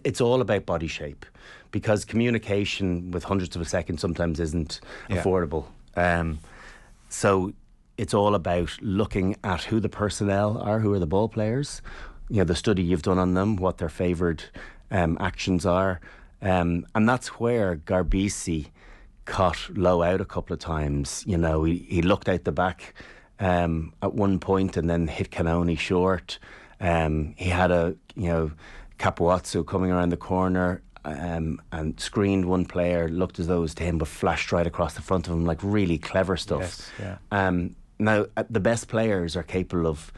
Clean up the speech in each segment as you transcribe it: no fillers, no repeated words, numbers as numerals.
it's all about body shape, because communication with hundredths of a second sometimes isn't affordable. So it's all about looking at who the personnel are, who are the ball players, the study you've done on them, what their favoured actions are. And that's where Garbisi caught Lowe out a couple of times. He looked out the back at one point and then hit Canoni short. He had a Capuazzo coming around the corner and screened one player, looked as though it was to him, but flashed right across the front of him, like really clever stuff. Yes, yeah. Now, the best players are capable of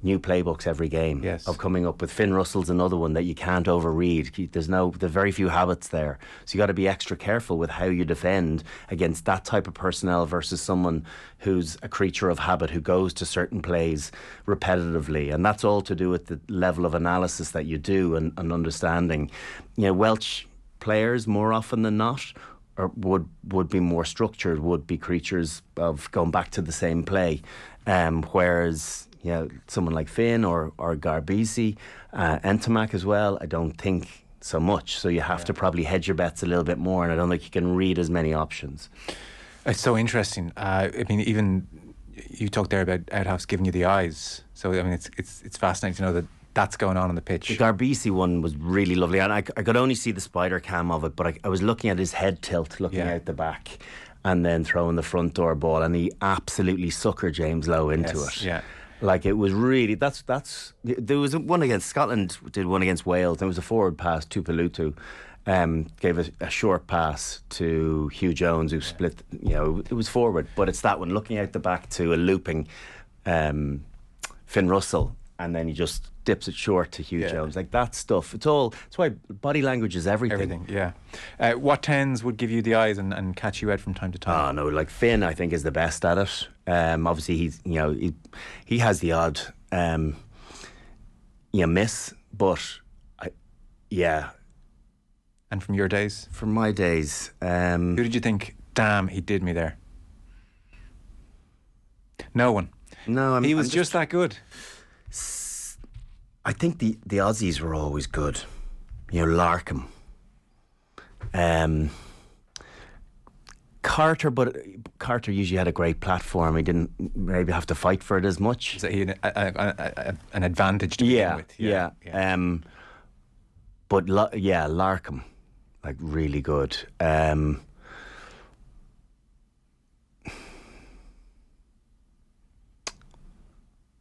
new playbooks every game, of coming up with. Finn Russell's another one that you can't overread. There's very few habits there, so you got to be extra careful with how you defend against that type of personnel versus someone who's a creature of habit, who goes to certain plays repetitively, and that's all to do with the level of analysis that you do and understanding. Welsh players more often than not would be more structured, would be creatures of going back to the same play, whereas someone like Finn or Garbisi, Entomac as well, I don't think so much. So you have to probably hedge your bets a little bit more, and I don't think you can read as many options. It's so interesting. Even you talked there about outhalves giving you the eyes. So it's fascinating to know that that's going on the pitch. The Garbisi one was really lovely, and I could only see the spider cam of it, but I was looking at his head tilt, looking out the back, and then throwing the front door ball, and he absolutely suckered James Lowe into it. Yeah. Like, it was really, there was one against Scotland, did one against Wales. There was a forward pass to Pelutu, gave a short pass to Hugh Jones, who split, it was forward, but it's that one, looking out the back to a looping Finn Russell, and then he just dips it short to Hugh Jones. Like, that stuff, it's why body language is everything. What tens would give you the eyes and catch you out from time to time? No, like Finn, I think, is the best at it. Obviously, he has the odd miss, but And from your days? From my days, who did you think, damn, he did me there? No one. No, he was just that good. I think the Aussies were always good. Larkham, Carter, but Carter usually had a great platform. He didn't maybe have to fight for it as much. So he had an advantage to begin with. But Larkham, like, really good.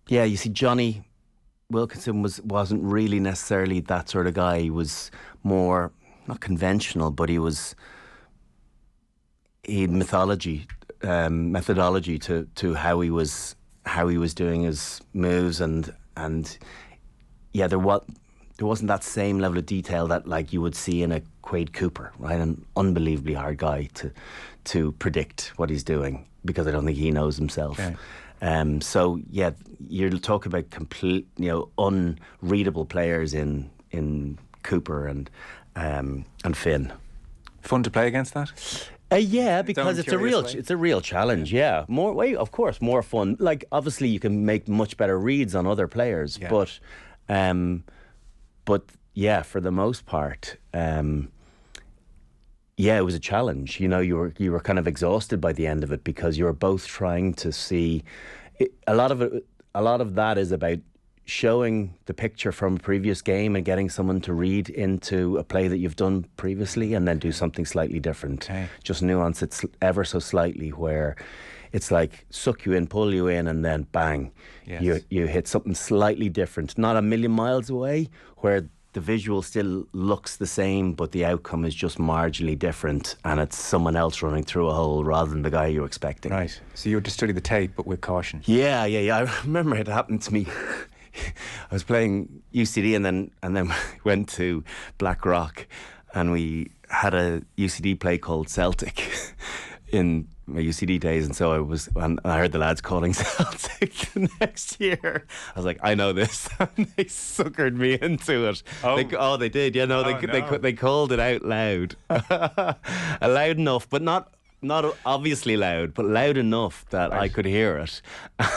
You see, Johnny Wilkinson wasn't really necessarily that sort of guy. He was more, not conventional, but he had methodology to how he was doing his moves, and there wasn't that same level of detail that, like, you would see in a Quade Cooper, right? An unbelievably hard guy to predict what he's doing, because I don't think he knows himself. Okay. You're talking about complete, unreadable players in Cooper and Finn. Fun to play against that? Because it's a real challenge. Yeah, of course, more fun. Like, obviously, you can make much better reads on other players, but for the most part, it was a challenge. You were kind of exhausted by the end of it, because you were both trying to see. A lot of that is about showing the picture from a previous game and getting someone to read into a play that you've done previously, and then do something slightly different. Okay. Just nuance it ever so slightly, where it's like suck you in, pull you in, and then bang, you hit something slightly different, not a million miles away, where the visual still looks the same, but the outcome is just marginally different, and it's someone else running through a hole rather than the guy you're expecting. Right. So you were to study the tape, but with caution. Yeah. I remember it happened to me. I was playing UCD and then went to Blackrock, and we had a UCD play called Celtic in my UCD days, and so I heard the lads calling Celtic the next year. I was like, I know this, and they suckered me into it. They did. They called it out loud, loud enough, but not not obviously loud, but loud enough that I could hear it.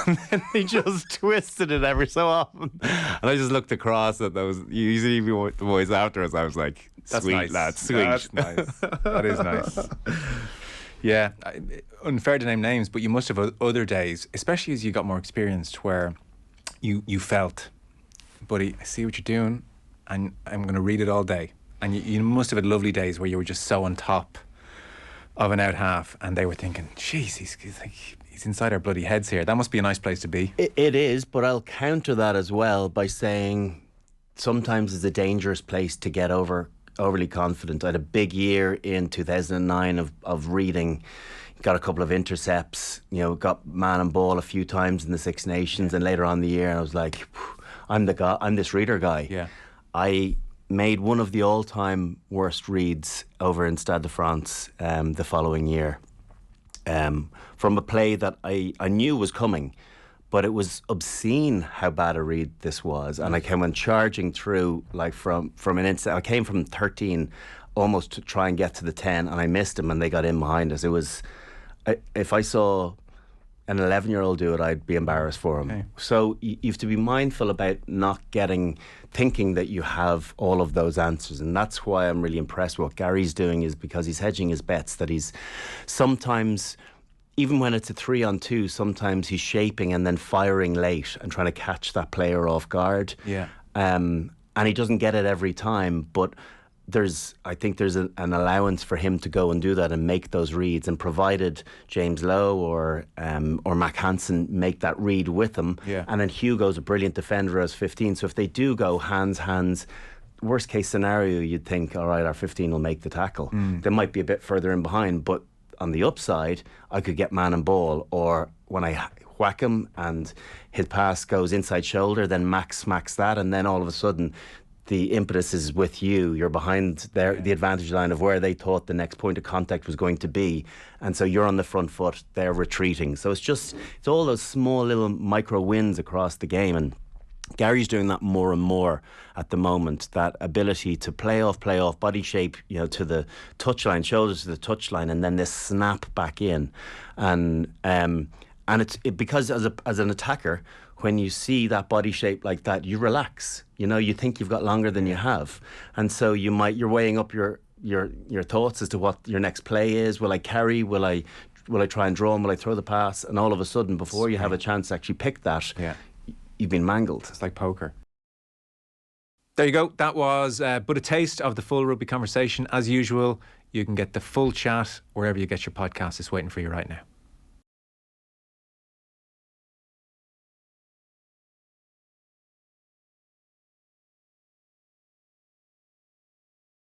And then he just twisted it ever so often. And I just looked across at those, usually the boys after us, I was like, That's sweet nice. lad, sweet. That's nice. That is nice. Yeah, unfair to name names, but you must have other days, especially as you got more experienced, where you felt, buddy, I see what you're doing, and I'm going to read it all day. And you must have had lovely days where you were just so on top of an out half, and they were thinking, "Jeez, he's inside our bloody heads here." That must be a nice place to be. It is, but I'll counter that as well by saying sometimes it's a dangerous place to get overly confident. I had a big year in 2009 of reading. Got a couple of intercepts, got man and ball a few times in the Six Nations, and later on in the year, I was like, I'm this reader guy. Yeah, I made one of the all-time worst reads over in Stade de France the following year, from a play that I knew was coming, but it was obscene how bad a read this was. And I came on charging through, like from an instant. I came from 13 almost to try and get to the 10, and I missed them, and they got in behind us. It was, if I saw an 11-year-old do it, I'd be embarrassed for him. Okay. So you have to be mindful about not thinking that you have all of those answers. And that's why I'm really impressed with what Gary's doing, is because he's hedging his bets, that he's sometimes, even when it's a 3-on-2, sometimes he's shaping and then firing late and trying to catch that player off guard. Yeah. And he doesn't get it every time, but I think there's an allowance for him to go and do that and make those reads, and provided James Lowe or Mac Hansen make that read with him, and then Hugo's a brilliant defender as 15, so if they do go hands, worst case scenario, you'd think, all right, our 15 will make the tackle. They might be a bit further in behind, but on the upside, I could get man and ball, or when I whack him and his pass goes inside shoulder, then Max smacks that, and then all of a sudden the impetus is with you. You're behind the advantage line of where they thought the next point of contact was going to be, and so you're on the front foot, they're retreating. So it's all those small little micro wins across the game, and Gary's doing that more and more at the moment, that ability to play off body shape, to the touchline, shoulders to the touchline, and then this snap back in. And it's because as an attacker, when you see that body shape like that, you relax. You think you've got longer than you have, and so you're weighing up your thoughts as to what your next play is. Will I carry? Will I try and draw him? Will I throw the pass? And all of a sudden, before you have a chance to actually pick that, you've been mangled. It's like poker. There you go. That was but a taste of the full rugby conversation. As usual, you can get the full chat wherever you get your podcast. It's waiting for you right now.